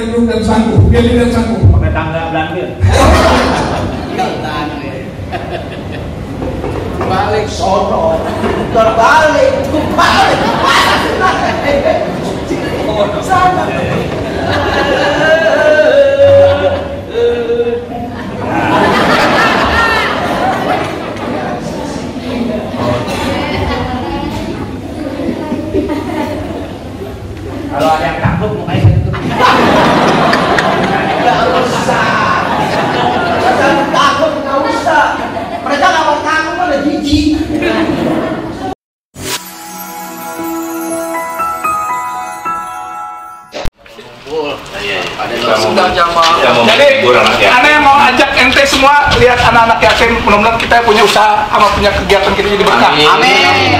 dan sanggup, Billy dan sanggup. Pakai tangga Belanda. Balik sono, terbalik, balik. Sama. Kalau ada yang takut mukanya saya tutup. Nggak usah. Jangan takut, nggak usah. Mereka nggak mau takut, malah jijik. Sudah jamaah. Jadi, Anda yang mau ajak ente semua lihat anak-anak yatim. Mudah-mudahan kita punya usaha sama punya kegiatan kita jadi berkah. Amin.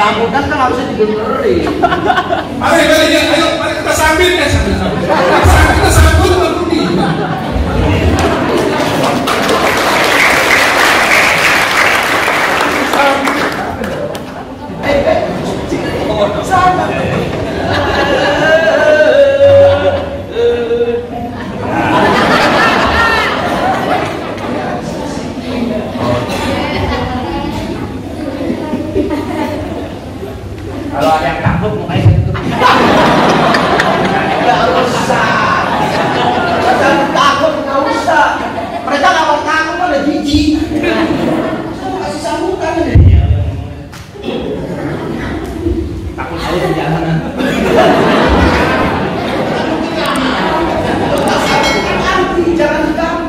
Sambutan kan harusnya dibenerin. Ayo, mari kita sambit ya, sambit. Kita sambut berkundi. Kalau ada yang takut mukanya saya tutup. Nggak usah. Jangan takut, nggak usah. Mereka nggak mau takut, malah jijik. Kasih sambutan ini. Takut saya di jalanan. Jangan kamu.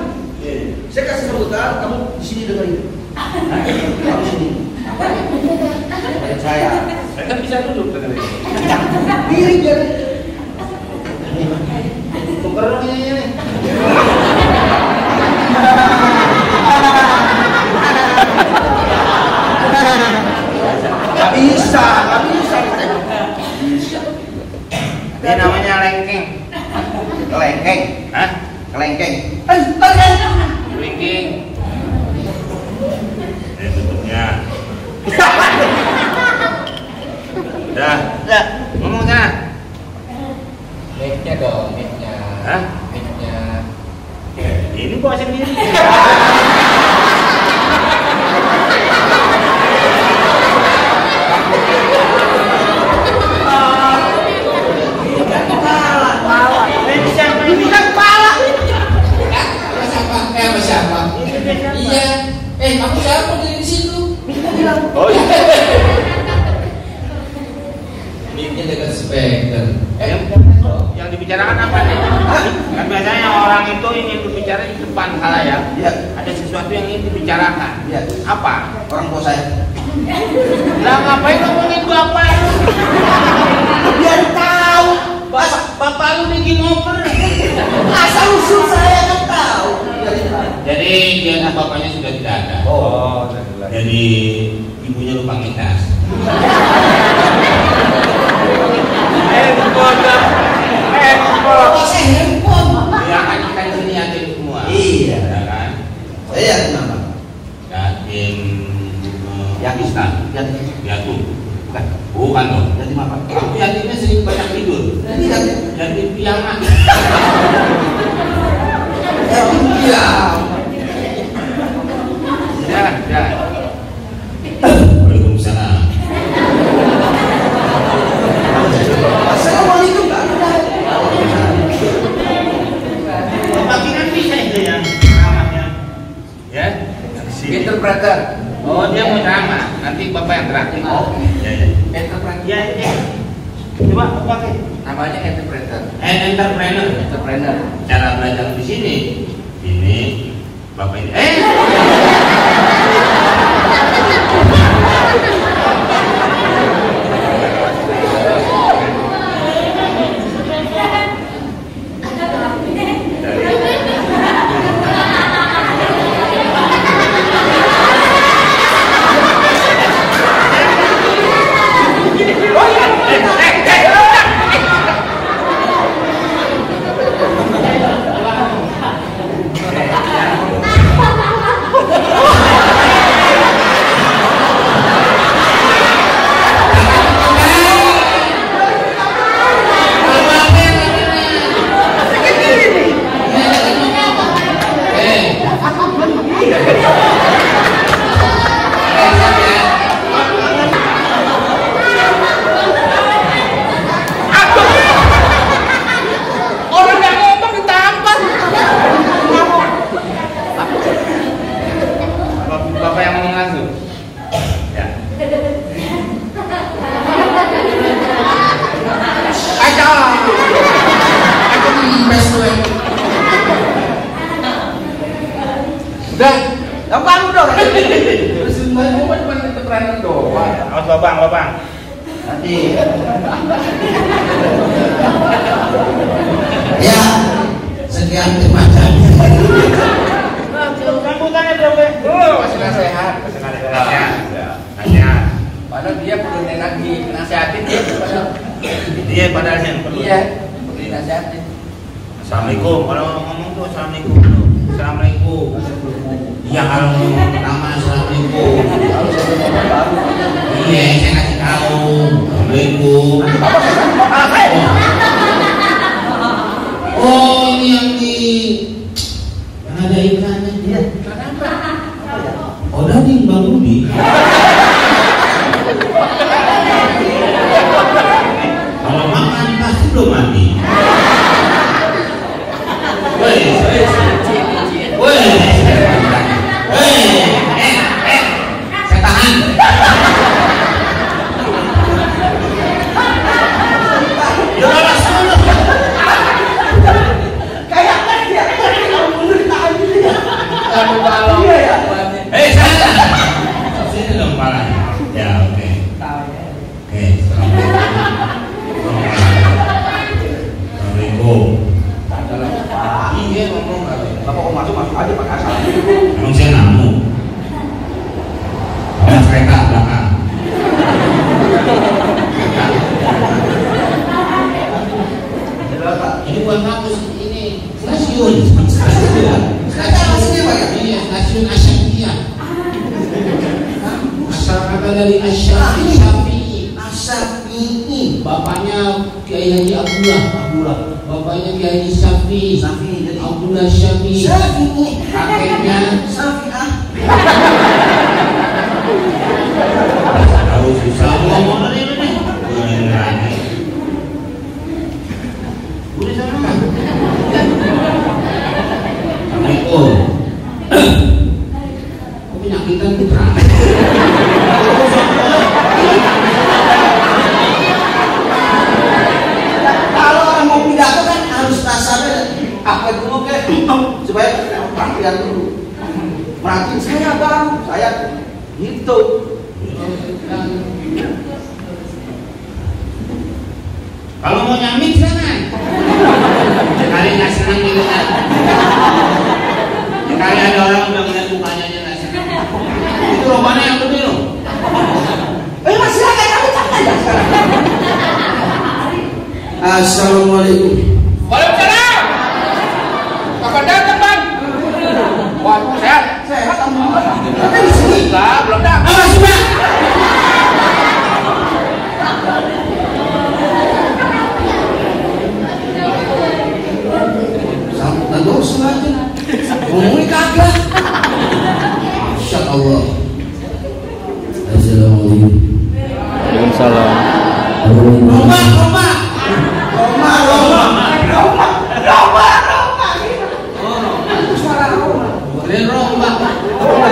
Saya kasih sambutan, kamu di sini dengerin. Kamu sini. Dengerin saya. Saya kan bisa duduk dengan ini. Diri biar. Tuker dong ini. Gak bisa, gak bisa. Ini namanya lengkeng. Kelengkeng. Hah? Kelengkeng. Lengkeng. Ini tutupnya. Dah. Ya. Ngomongnya. Mic-nya dong, mic-nya. Hah? Mic-nya. Ini bawa sendiri. Ini kan kepala. Sama siapa? Iya. Kamu siapa di situ? Oh iya. Mic-nya dekat speaker. Yang dibicarakan apa nih? Kan biasanya orang itu ingin berbicara di depan khalayak. Ya. Ada sesuatu yang ingin dibicarakan. Ya. Apa? Orang tua saya. Lah ngapain ngomongin bapak lu? Biar tahu. Bapak lu bikin over. Asal usul saya kan tahu. Jadi dia bapaknya sudah tidak ada. Oh. Jadi ibunya lupa ngetas. Handphone. Ya kan kita di sini yakin semua. Iya. Ya kan? Saya kenapa? Coba pakai. Namanya entrepreneur. Entrepreneur. Cara belajar di sini. Ini Bapak ini. Babang. Nanti. Ya, sekian terima kasih. Rambutannya berapa? Masih sehat. Nasihat. Padahal dia perlu lagi nasihatin dia. Dia padahal yang perlu. Iya, perlu nasihatin. Assalamualaikum. Kalau ngomong tuh assalamualaikum. Assalamualaikum. Iya kalau ngomong pertama assalamualaikum. Iya, saya kasih tahu. Assalamualaikum. Oh, ini yang ada iklannya. Iya. Oh, dari Bang Rudi. Kalau makan pasti belum mandi. Saya tahan. Sini dong palanya. Ya, oke. Oke, assalamualaikum. Iya ngomong kali. Bapak mau masuk aja pakai asal. Emang saya namu. Awas kereta belakang. Ini bukan kampus, ini stasiun. Iya, stasiun Asyafi'iyah. Asal kata dari Asyafi'i. Bapaknya Kiai Haji Abdullah. Bapaknya Kiai Haji Syafi'i. Abdullah Syafi'i. Kakeknya Safi'ah. tahu susah ngomong dari ini. Udah sana. Assalamualaikum. Kok penyakitan putra? Kalau orang mau pidato kan harus rasanya apa dulu ke supaya perhatian dulu. Merhatiin saya baru, saya gitu. Kalau mau nyamik jangan. Sekali nggak senang gitu kan. Sekali ada orang udah ngeliat mukanya aja nggak senang. Itu rombanya yang bener loh. Masih ada kamu jangan ya sekarang. Assalamualaikum. Waalaikumsalam. Kapan datang, Bang? Waduh, sehat. Sehat alhamdulillah. Kita di sini. Enggak, belum datang. Awas, Pak. Sampai dong sengaja. Ngomongin kagak. Masya Allah. Assalamualaikum. Waalaikumsalam. Roma. Suara Roma. Keren rombak. Roma.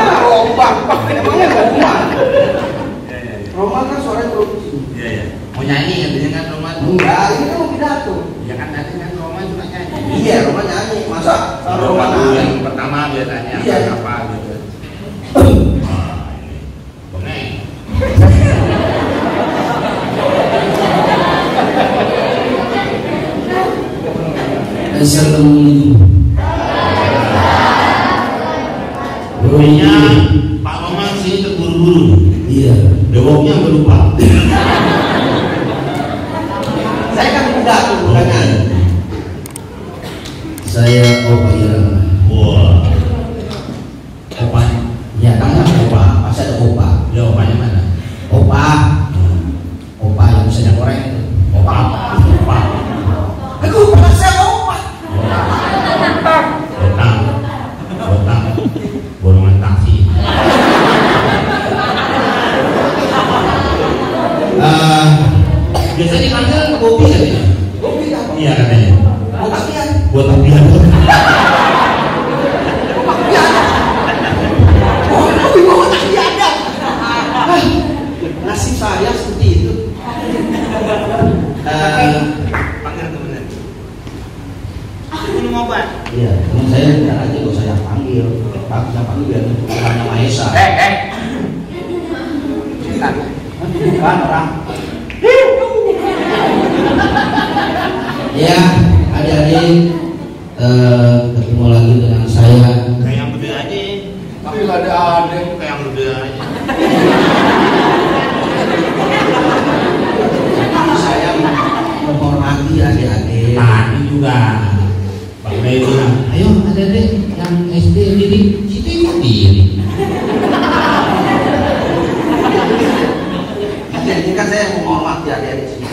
Emangnya Roma? Roma kan suaranya terus. Iya. Mau nyanyi katanya kan rombak. enggak, ini kan mau pidato. Ya kan nanti kan Roma juga nyanyi. Iya, Roma nyanyi. Masa Roma Lagu nyanyi? yang pertama biasanya Iya. apa gitu. Bengeng. Assalamualaikum. Pokoknya Pak Roman sini terburu-buru. Iya. Dewoknya lupa. Saya kan pidato, bukan nyanyi. Saya Opa Irama. Wah. Opa. Ya, Namanya Opa, pasti ada Opa. Ya opanya mana? Opa, Opa yang bisa digoreng itu. Opa. Opa. aku pernah saya Opa. Botang. Botang. Golongan taksi. Biasanya dipanggil kopi katanya. Kopi apa? Iya katanya. Kopian. Buat tapian. Oh, kopi bawa tapi ada. Nasib saya seperti itu. Panggil temennya. Aku minum obat. Iya, teman saya biar aja gak usah yang panggil. Saya panggil biar Tuhan Yang Maha Esa. Bukan orang. Ya, adik-adik, ketemu lagi dengan saya. Kayak yang gede aja. Tapi nggak ada Kayak yang gede aja. Saya menghormati adik-adik. Tadi juga. Bang Mei bilang, ayo adik-adik yang SD didik situ ikut diri. Jadi kan saya menghormati adik-adik sini.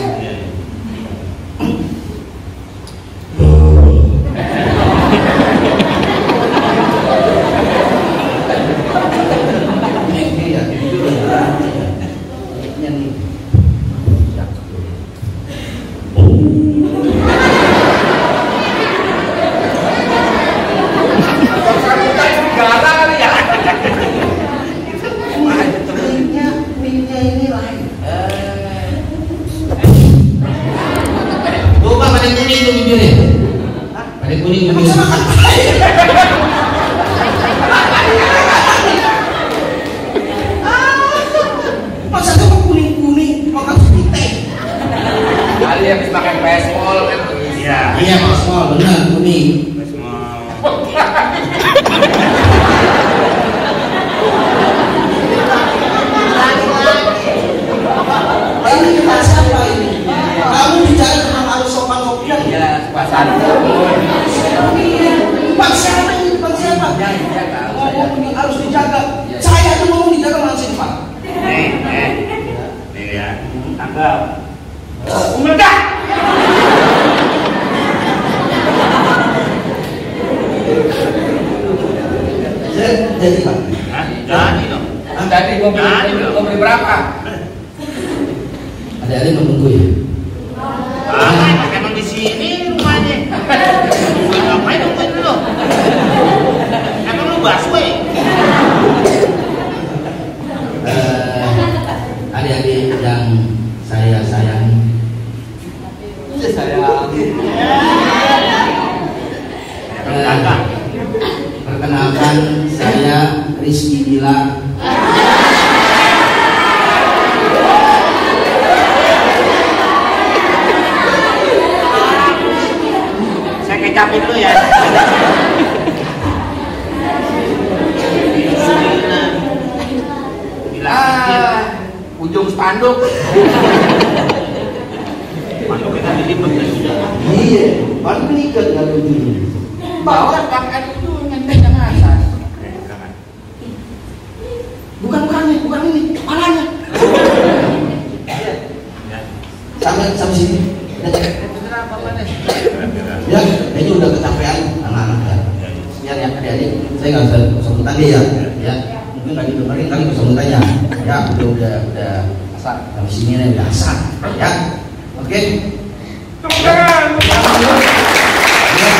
Iya, jujur ya. Ini nih. negara kali ya. Mic-nya ini lain. Coba pada kuning itu bibirnya. Pada kuning Emang bibirnya. sama kan? Masa tuh kuning-kuning, makan putih. Kali habis makan pespol kan tulis. Iya. Iya Mas Mol, benar kuning. Ini kita siapa ini? Kamu bicara tentang harus sopan sopian. Iya, pasan. Bang siapa ini? Bang siapa? Ngomong ini harus dijaga. Saya tuh ngomong dijaga langsung Pak. Nih ya. Tanggap. Meledak. Jadi Pak. Hah? Jadi dong. Tadi gua beli berapa? Adik-adik menunggu ya. Emang di sini rumahnya. Ngapain nungguin lu? Emang lu busway? Adik-adik yang saya sayangi. Perkenalkan saya Rizky Bila. Saya kecapin dulu ya. Ujung spanduk. Masuk kita dilipet ya sudah. Iya, paling meningkat kalau begini. Bawa pakai itu nyentek yang atas. Bukan ini, kepalanya. Sampai sini. Ya, ini udah kecapean anak-anak ya. Biar ya adik-adik, saya nggak bisa sebut tadi ya. Ya, mungkin lagi dengerin kali kesebutannya. Ya, udah asal. Sampai sini nih udah asal. Ya, oke. Tepuk tangan. Ya.